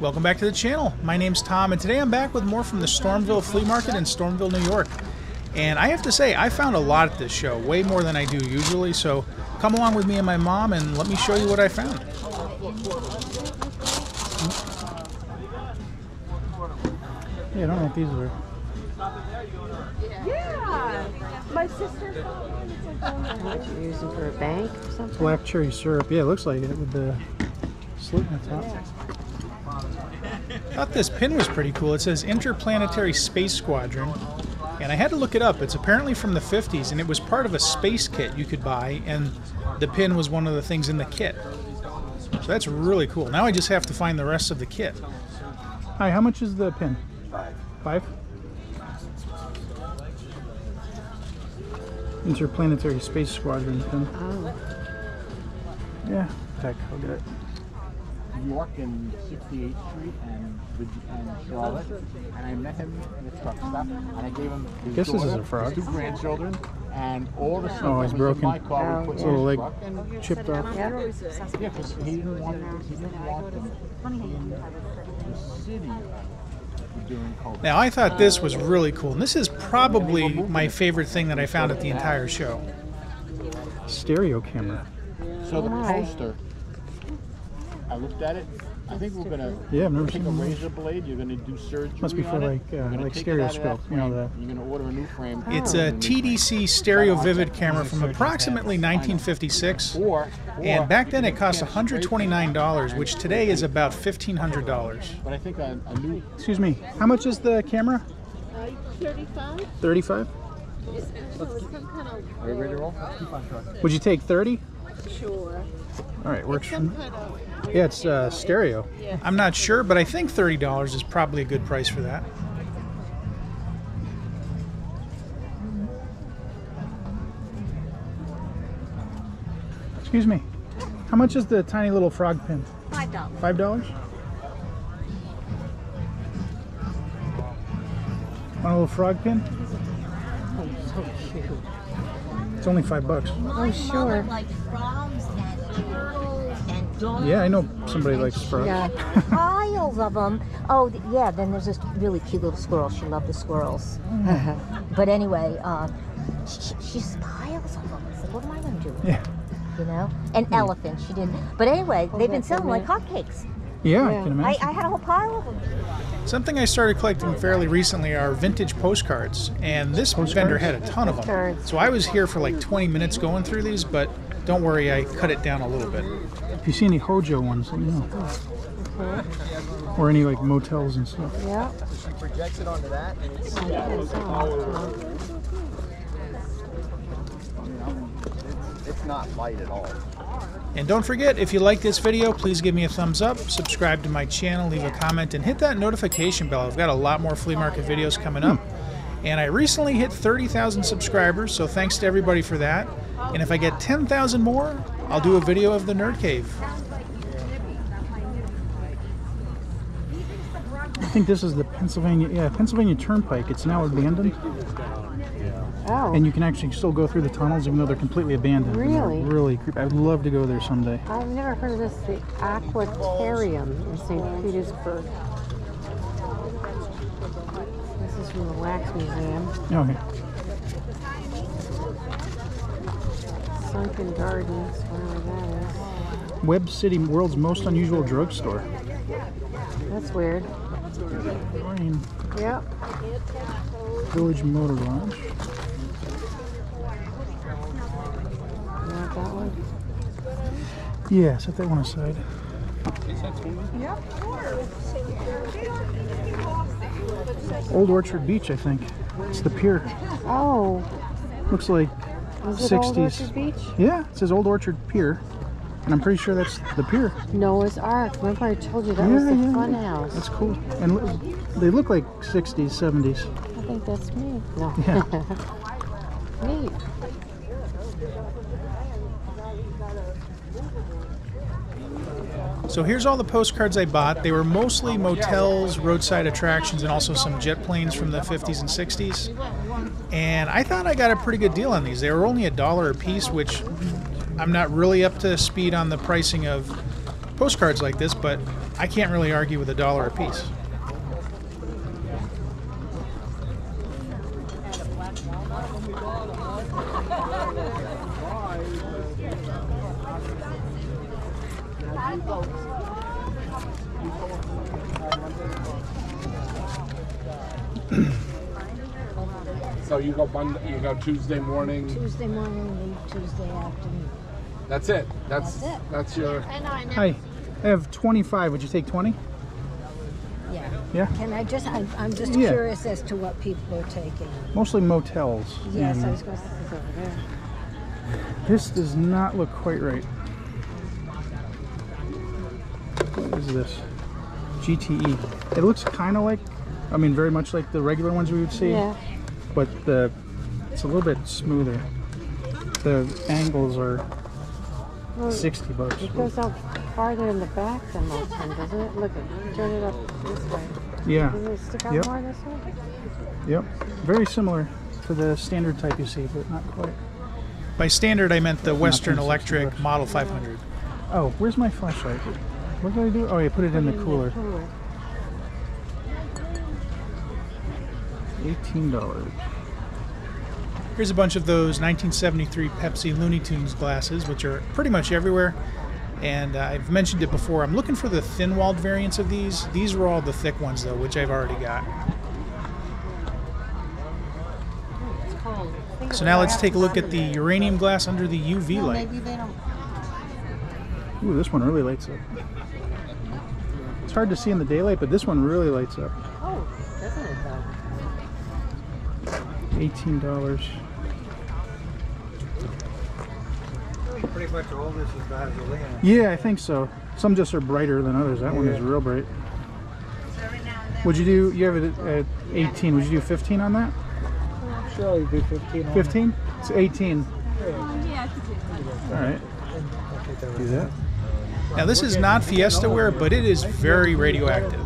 Welcome back to the channel. My name's Tom, and today I'm back with more from the Stormville Flea Market in Stormville, New York. And I have to say, I found a lot at this show, way more than I do usually, so come along with me and my mom and let me show you what I found. Yeah, I don't know what these were. Yeah, my sister. What, you're using for a bank or something? Black cherry syrup. Yeah, it looks like it with the slit in the top. I thought this pin was pretty cool. It says Interplanetary Space Squadron, and I had to look it up. It's apparently from the 50s, and it was part of a space kit you could buy, and the pin was one of the things in the kit. So that's really cool. Now I just have to find the rest of the kit. Hi, how much is the pin? $5. Interplanetary Space Squadron pin. Oh. Yeah, heck, I'll get it. York and 68th Street and Charlotte, and I met him in the truck stop, and I gave him his Guess this daughter, is a frog. his two grandchildren, and all the stuff Oh, that he's was broken. in my car. We put His in little his leg truck, and chipped off. Yeah. yeah, because he didn't want them in the city during COVID. Now I thought this was really cool, and this is probably my favorite thing that I found at the entire show. Stereo camera. So the my. poster, I looked at it. I think we're gonna Yeah, I've never take a seen one. razor blade. You're gonna do surgery. Must be for on it. like, We're gonna like take it out of that stereoscope, you know, frame. the- You're gonna order a new frame. It's a TDC Stereo Vivid camera from approximately 1956. Or And back then it cost $129, which today is about $1,500. But I think a new. Excuse me, how much is the camera? 35. 35? Some kind of. Are you ready to roll? Keep on truck. Would you take 30? Sure. All right, works for Some me. kind of. Yeah, it's stereo. I'm not sure, but I think $30 is probably a good price for that. Excuse me, how much is the tiny little frog pin? $5. $5? Want a little frog pin? Oh, so cute. It's only $5. Oh, sure. Like frogs and turtles and dogs. Yeah, I know somebody likes frogs. Yeah. Piles of them. Oh, yeah, then there's this really cute little squirrel. She loved the squirrels. But anyway, she's piles of them. I said, what am I going to do with Yeah. them? You know? And elephants, she didn't. But anyway, they've been that's selling like so hotcakes. Yeah, I Yeah. can I imagine. had a whole pile of them. Something I started collecting fairly recently are vintage postcards, and this vendor had a ton of them. Postcards. So I was here for like 20 minutes going through these, but don't worry, I cut it down a little bit. If you see any Hojo ones, let me know. Or any like motels and stuff. Yeah. Projects it onto that, and it's it's not light at all. And don't forget, if you like this video, please give me a thumbs up, subscribe to my channel, leave a comment, and hit that notification bell. I've got a lot more flea market videos coming up. And I recently hit 30,000 subscribers, so thanks to everybody for that. And if I get 10,000 more, I'll do a video of the Nerd Cave. I think this is the Pennsylvania Turnpike. It's now abandoned, Oh. and you can actually still go through the tunnels even though they're completely abandoned. And they're Really? really creepy. I would love to go there someday. I've never heard of this, the Aquatarium in St. Petersburg. This is from the Wax Museum. Okay. Sunken Gardens, whatever that Web City, world's most unusual drugstore. is. That's weird. Rain. Yep. Village Motor Lodge. You want that one? Yeah, set that one aside. Old Orchard Beach, I think. It's the pier. Oh, Looks like is it Old 60s. Orchard Beach? Yeah, it says Old Orchard Pier. And I'm pretty sure that's the pier. Noah's Ark. Remember I told you that was the fun house. That's cool. And they look like 60s, 70s. I think that's me. No. Yeah. Neat. So here's all the postcards I bought. They were mostly motels, roadside attractions, and also some jet planes from the 50s and 60s. And I thought I got a pretty good deal on these. They were only $1 a piece, which I'm not really up to speed on the pricing of postcards like this, but I can't really argue with $1 a piece. So you go Tuesday morning. Tuesday morning, leave Tuesday afternoon. That's it. That's your. Hi, I have 25. Would you take 20? Yeah. Yeah. Can I just? I'm just Yeah. curious as to what people are taking. Mostly motels. Yes, and I was going to say it's over there. this does not look quite right. What is this? GTE. It looks kind of like, I mean, very much like the regular ones we would see. Yeah. But it's a little bit smoother. The angles are Well, $60. it goes out farther in the back than most of them, doesn't it? Look, turn it up this way. Yeah. Doesn't it stick out Yep. more this way? Yep. Very similar to the standard type you see, but not quite. By standard, I meant the Western 360 Electric bucks. Model 500. Oh, where's my flashlight? What did I do? Oh, yeah, put it in the cooler. $18. Here's a bunch of those 1973 Pepsi Looney Tunes glasses, which are pretty much everywhere. And I've mentioned it before. I'm looking for the thin-walled variants of these. These were all the thick ones, though, which I've already got. So now let's take a look at the uranium glass under the UV light. Ooh, this one really lights up. It's hard to see in the daylight, but this one really lights up. Oh, doesn't it though? $18. Pretty much all this is gasoline. Yeah, I think so. Some just are brighter than others. That one is real bright. Would you do, you have it at 18, would you do 15 on that? Sure, you do 15 on 15? It's 18. Yeah, All right. Do that. Now this is not Fiesta ware, but it is very radioactive.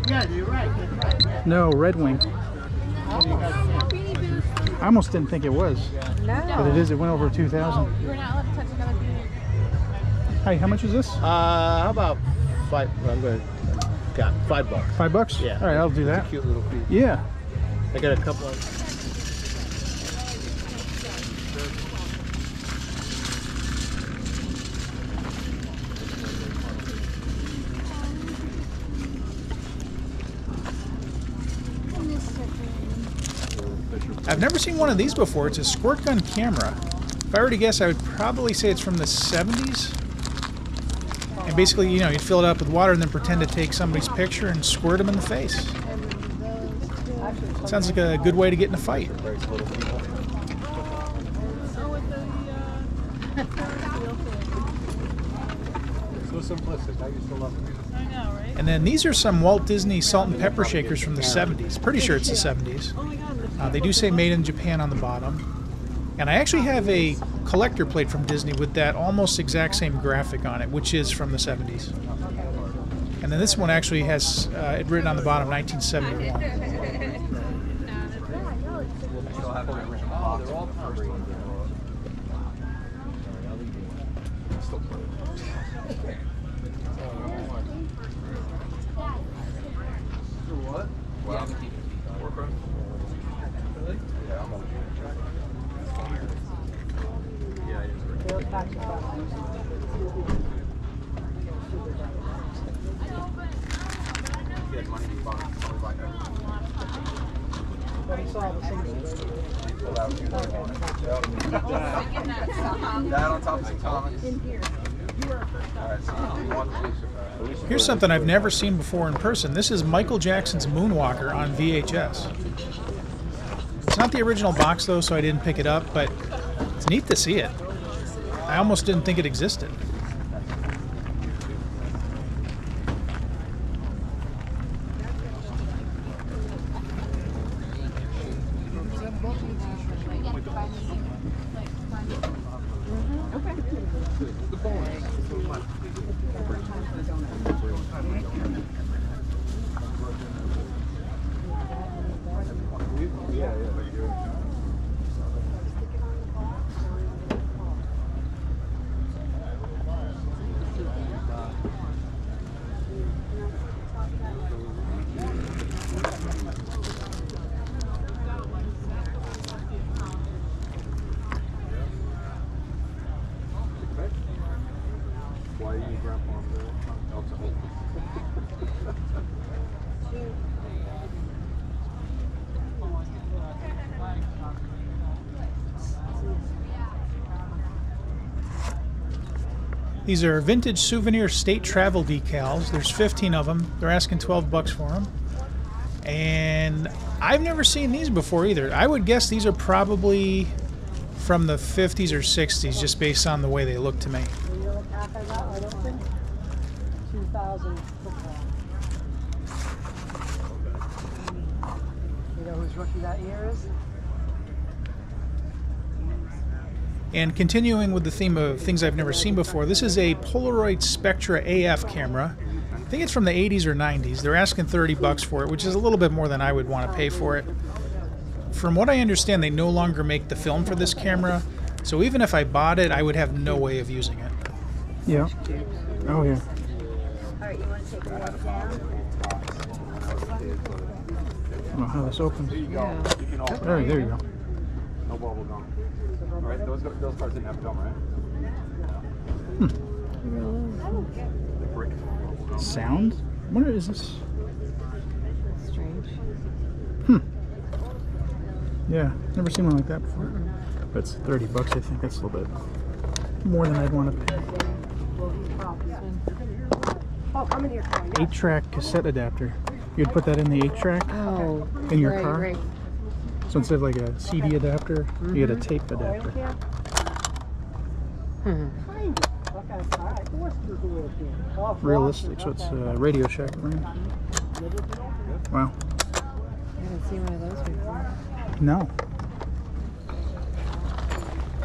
Yeah, you're right. No, Red Wing. I almost didn't think it was, but it is. It went over 2,000. We're not allowed to touch another bead. Hi, how much is this? How about $5? I'm going to got $5. $5? Yeah. All right, I'll do that. Cute little piece. Yeah. I got a couple of. I've never seen one of these before. It's a squirt gun camera. If I were to guess, I would probably say it's from the 70s. And basically, you know, you'd fill it up with water and then pretend to take somebody's picture and squirt them in the face. Sounds like a good way to get in a fight. So simplistic. I used to love it. I know, right? And then these are some Walt Disney salt and pepper shakers from the 70s. Pretty sure it's the 70s. Oh my God. They do say made in Japan on the bottom. And I actually have a collector plate from Disney with that almost exact same graphic on it, which is from the 70s. And then this one actually has it written on the bottom, 1971. Here's something I've never seen before in person. This is Michael Jackson's Moonwalker on VHS. It's not the original box though, so I didn't pick it up, but it's neat to see it. I almost didn't think it existed. Why you grandpa alcohol? These are vintage souvenir state travel decals. There's 15 of them. They're asking 12 bucks for them. And I've never seen these before either. I would guess these are probably from the 50s or 60s, just based on the way they look to me. 2000 football. You know whose rookie that year is? And continuing with the theme of things I've never seen before, this is a Polaroid Spectra AF camera. I think it's from the 80s or 90s. They're asking 30 bucks for it, which is a little bit more than I would want to pay for it. From what I understand, they no longer make the film for this camera, so even if I bought it, I would have no way of using it. Yeah. Oh, yeah. Alright, you want to take a walk down? I don't know how this opens. There you go. You can all. There you go. No bubble gum. All right, those cards didn't have gum, right? The brick. Sound? What is this? Strange. Yeah, never seen one like that before. That's 30 bucks, I think. That's a little bit more than I'd want to pay. Oh, come in here. 8-track cassette adapter. You'd put that in the 8-track Oh. in your right, car? Right. So instead of like a CD adapter, you get a tape adapter. Realistic, so it's Radio Shack brand. Wow. I haven't seen one of those before. No.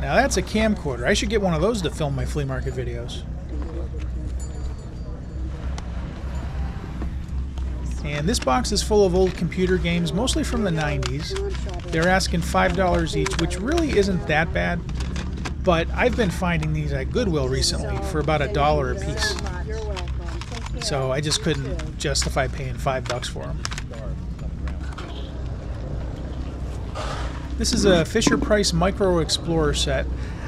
Now that's a camcorder. I should get one of those to film my flea market videos. And this box is full of old computer games, mostly from the 90s. They're asking $5 each, which really isn't that bad. But I've been finding these at Goodwill recently for about $1 a piece. So I just couldn't justify paying $5 for them. This is a Fisher-Price Micro Explorer set.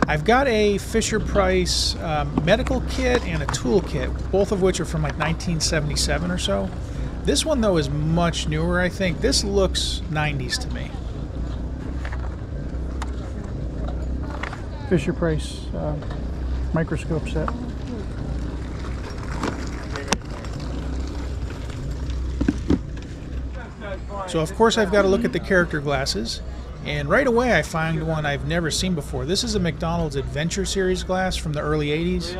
I've got a Fisher-Price medical kit and a tool kit, both of which are from like 1977 or so. This one, though, is much newer, I think. This looks 90s to me. Fisher-Price microscope set. So, of course, I've got to look at the character glasses. And right away, I find one I've never seen before. This is a McDonald's Adventure Series glass from the early 80s.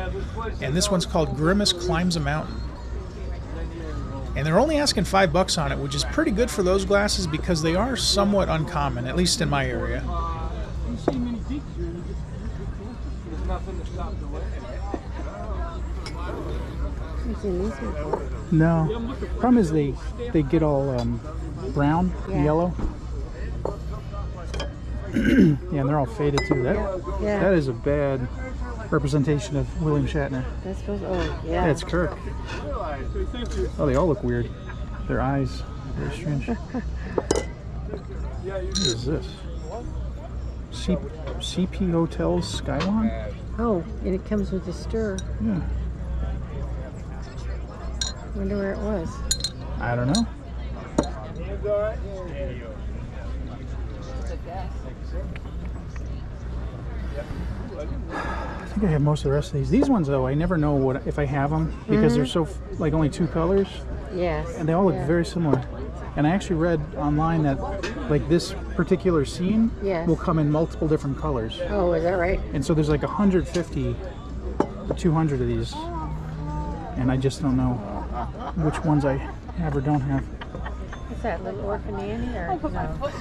And this one's called Grimace Climbs a Mountain. And they're only asking $5 on it, which is pretty good for those glasses because they are somewhat uncommon, at least in my area. No. Problem is they get all brown, and yellow. Yeah, and they're all faded too. That is a bad representation of William Shatner. That's supposed. Oh, yeah. It's Kirk. Oh, they all look weird. Their eyes, very strange. What is this? CP Hotels Skylon? Oh, and it comes with a stir. Yeah. Wonder where it was. I don't know. I think I have most of the rest of these. These ones, though, I never know what if I have them because they're so like only 2 colors, Yes. and they all look very similar. And I actually read online that like this particular scene will come in multiple different colors. Oh, is that right? And so there's like 150 or 200 of these, and I just don't know which ones I have or don't have. What's that, Little Orphan Annie or no?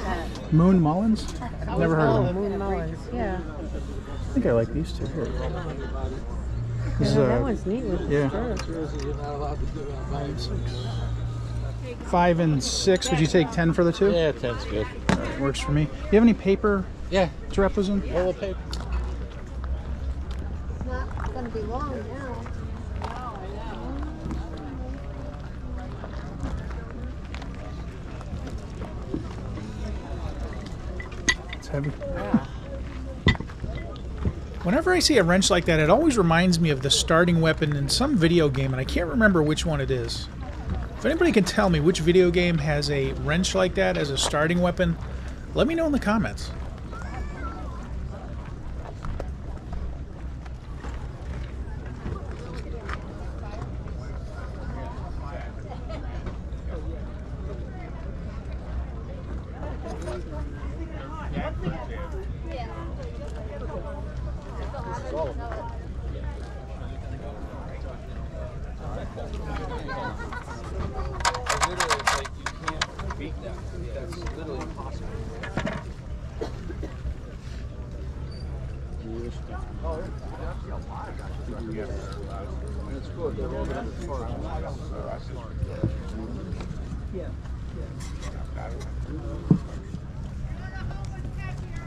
Moon Mullins? Never heard of them. Moon Mullins, yeah. I think I like these two here. This is, That one's neat with yeah. the stir. 5 and 6. Would you take 10 for the two? Yeah, 10's good. Works for me. Do you have any paper Yeah. to wrap those in? Roll of paper. It's not going to be long now. It's heavy. Whenever I see a wrench like that, it always reminds me of the starting weapon in some video game, and I can't remember which one it is. If anybody can tell me which video game has a wrench like that as a starting weapon, let me know in the comments.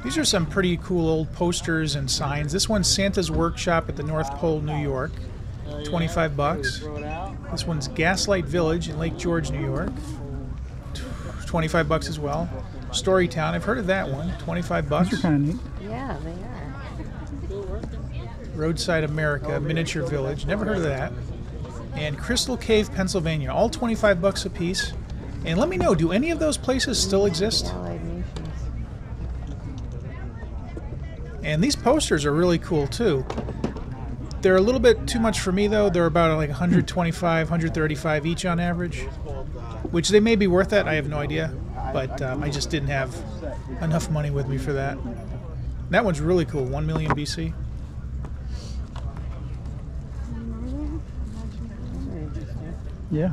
These are some pretty cool old posters and signs. This one's Santa's Workshop at the North Pole, New York. 25 bucks. This one's Gaslight Village in Lake George, New York. 25 bucks as well. Storytown, I've heard of that one. 25 bucks. These are kind of neat. Yeah, they are. Roadside America, Miniature Village. Never heard of that. And Crystal Cave, Pennsylvania. All 25 bucks a piece. And let me know, do any of those places still exist? Allied Nations. And these posters are really cool too. They're a little bit too much for me though. They're about like 125, 135 each on average, which they may be worth that. I have no idea, but I just didn't have enough money with me for that. That one's really cool. 1 million BC. Yeah.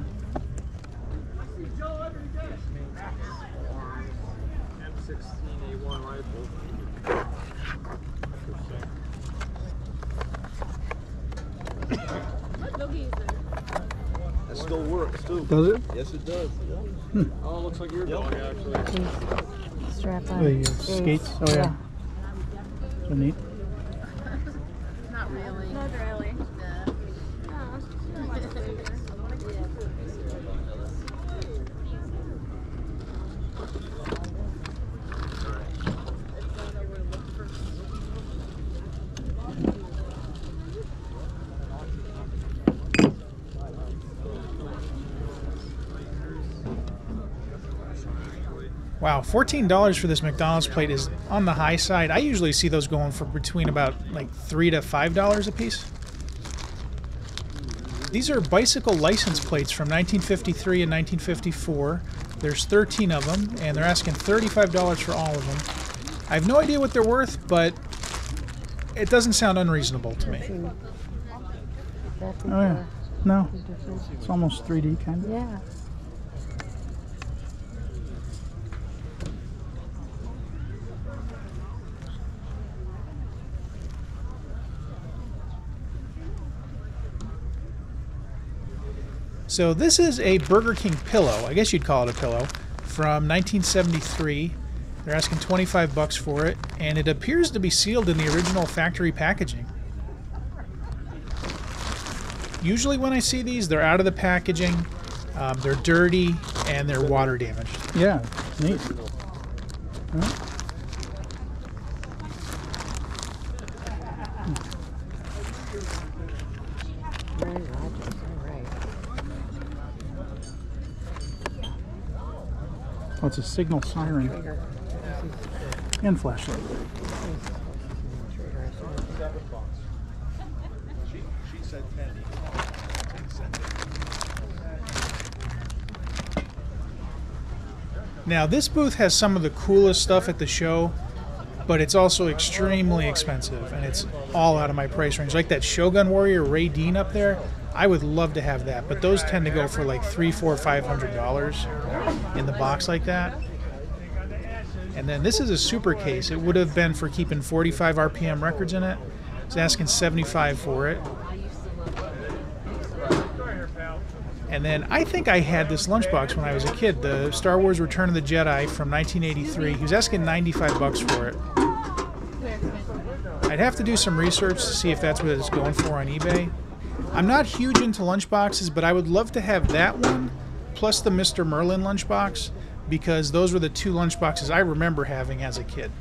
M16A1 rifle. That still works too. Does it? Yes, it does. Oh, it looks like your dog actually. Strap on. The skates. Oh yeah. So neat. Not really. Not really. Wow, $14 for this McDonald's plate is on the high side. I usually see those going for between about like $3 to $5 a piece. These are bicycle license plates from 1953 and 1954. There's 13 of them, and they're asking $35 for all of them. I have no idea what they're worth, but it doesn't sound unreasonable to me. Oh yeah. No. It's almost 3D kind of. Yeah. So this is a Burger King pillow. I guess you'd call it a pillow from 1973. They're asking 25 bucks for it, and it appears to be sealed in the original factory packaging. Usually when I see these, they're out of the packaging, they're dirty, and they're water damaged. Yeah. Neat. Huh? Very Rogers. All right. Oh, it's a signal siren Trigger. and flashlight. Now this booth has some of the coolest stuff at the show, but it's also extremely expensive, and it's all out of my price range. Like that Shogun Warrior Ray Dean up there, I would love to have that, but those tend to go for like $300, $400, $500 in the box like that. And then this is a super case. It would have been for keeping 45 RPM records in it. It's asking $75 for it. And then I think I had this lunchbox when I was a kid, the Star Wars Return of the Jedi from 1983. He was asking 95 bucks for it. I'd have to do some research to see if that's what it's going for on eBay. I'm not huge into lunchboxes, but I would love to have that one plus the Mr. Merlin lunchbox, because those were the two lunchboxes I remember having as a kid.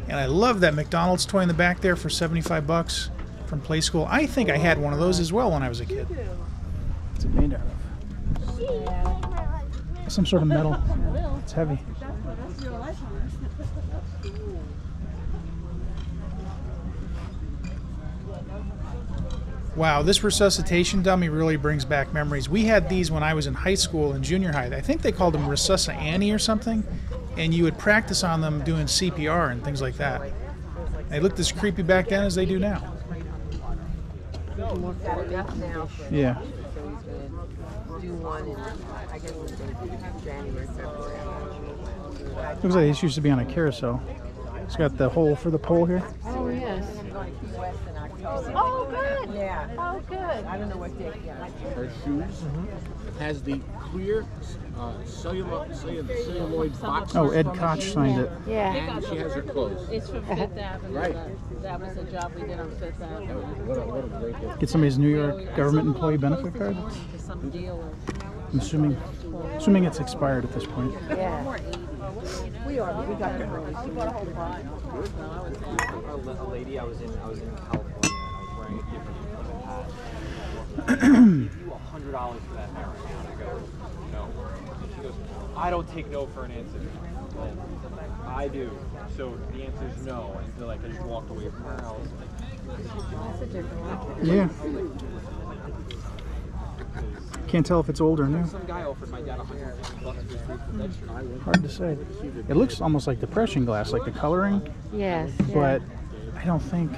And I love that McDonald's toy in the back there for 75 bucks from Play School. I think I had one of those as well when I was a kid. What's it made out of? Some sort of metal. It's heavy. Wow, this resuscitation dummy really brings back memories. We had these when I was in high school and junior high. I think they called them Resusci Annie or something. And you would practice on them doing CPR and things like that. They looked as creepy back then as they do now. Yeah. Looks like this used to be on a carousel. It's got the hole for the pole here. Oh, yes. Oh, good. Yeah. Oh, good. I don't know what they Her shoes has the clear celluloid box. Oh, Ed Koch signed it. Yeah. And she has her clothes. It's from Fifth Avenue. Right. That was a job we did on Fifth Avenue. What a great gift. Get somebody's New York government employee benefit card. To some deal. I'm assuming it's expired at this point. Yeah. We are, but we got it. A lady, I was in California and I was wearing a different hat. Give you $100 for that hair. And I go, no. And she goes, I don't take no for an answer. Well, I do. So the answer is no. And so like I just walked away from her. I was like, That's a different one. Yeah. Can't tell if it's old or new. some guy offered my dad $150 for his roof for that shirt. Hard to say. It looks almost like depression glass, like the coloring, Yes. but I don't think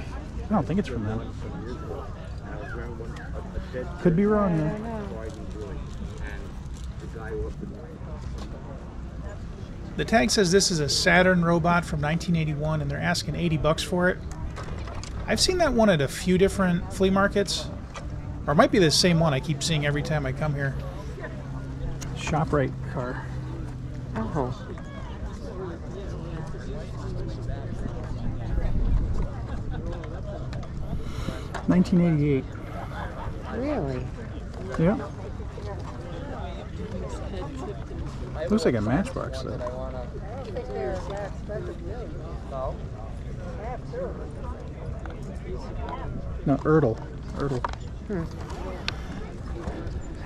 it's from them. Could be wrong though. The tag says this is a Saturn robot from 1981 and they're asking 80 bucks for it. I've seen that one at a few different flea markets. Or it might be the same one I keep seeing every time I come here. ShopRite car. Oh. 1988. Really? Yeah. Looks like a matchbox though. No, Ertl. Hmm.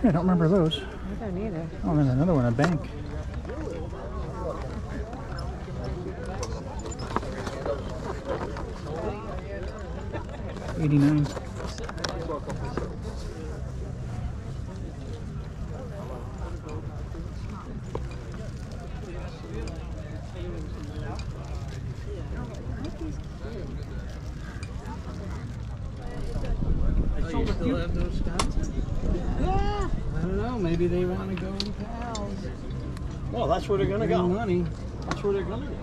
I don't remember those. I don't either. Oh, there's another one, a bank. '89. You still have those Wisconsin? Yeah. I don't know. Maybe they want to go in pals. Well, that's where they're going to go. Money. That's where they're going to go.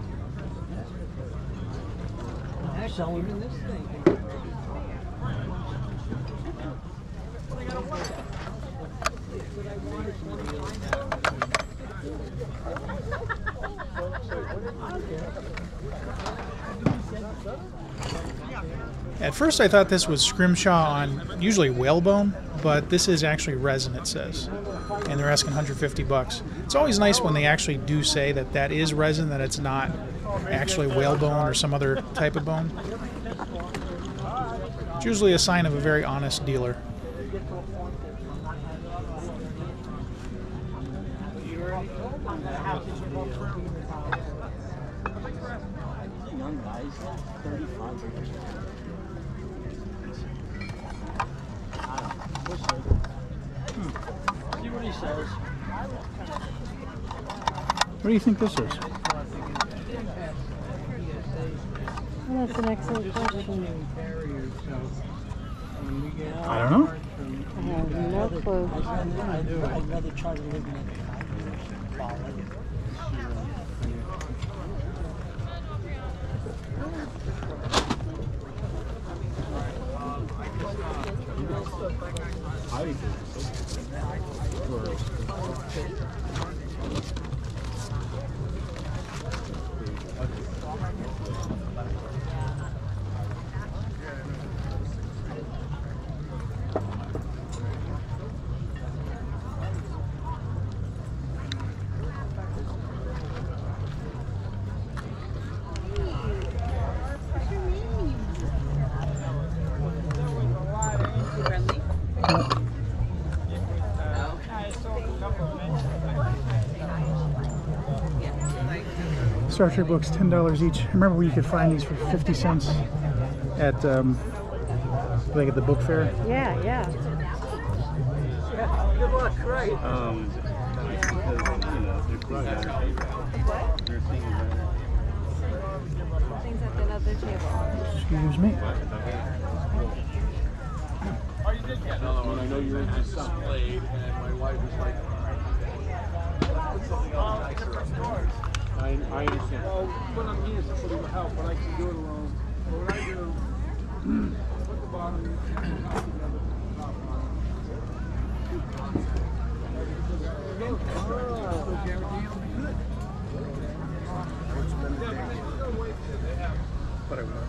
They're selling in this thing. At first I thought this was scrimshaw on usually whalebone, but this is actually resin, it says. And they're asking 150 bucks. It's always nice when they actually do say that that is resin, that it's not actually whalebone or some other type of bone. It's usually a sign of a very honest dealer. Young guys, 35. See what he says. What do you think this is? Well, that's an excellent question. I don't know. I have no clue. I'd rather try to live in a quality. Star Trek books, $10 each. Remember where you could find these for 50 cents at like at the book fair? Yeah, yeah. Good luck, right? Things at the other table. Excuse me. I know you're into some Blade, and my wife was like, put something else nicer. I understand. Well, when I'm here, somebody will help, but I can do it alone. But what I do, put the bottom, But I will.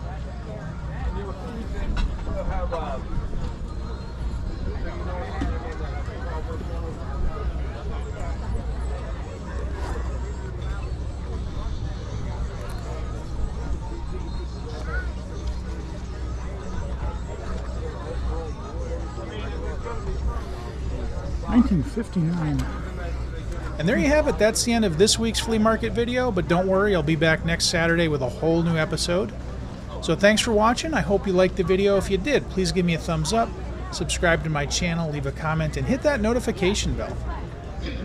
$19.59. And there you have it. That's the end of this week's flea market video, but don't worry, I'll be back next Saturday with a whole new episode. So thanks for watching. I hope you liked the video. If you did, please give me a thumbs up, subscribe to my channel, leave a comment, and hit that notification bell.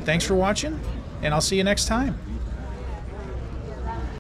Thanks for watching, and I'll see you next time.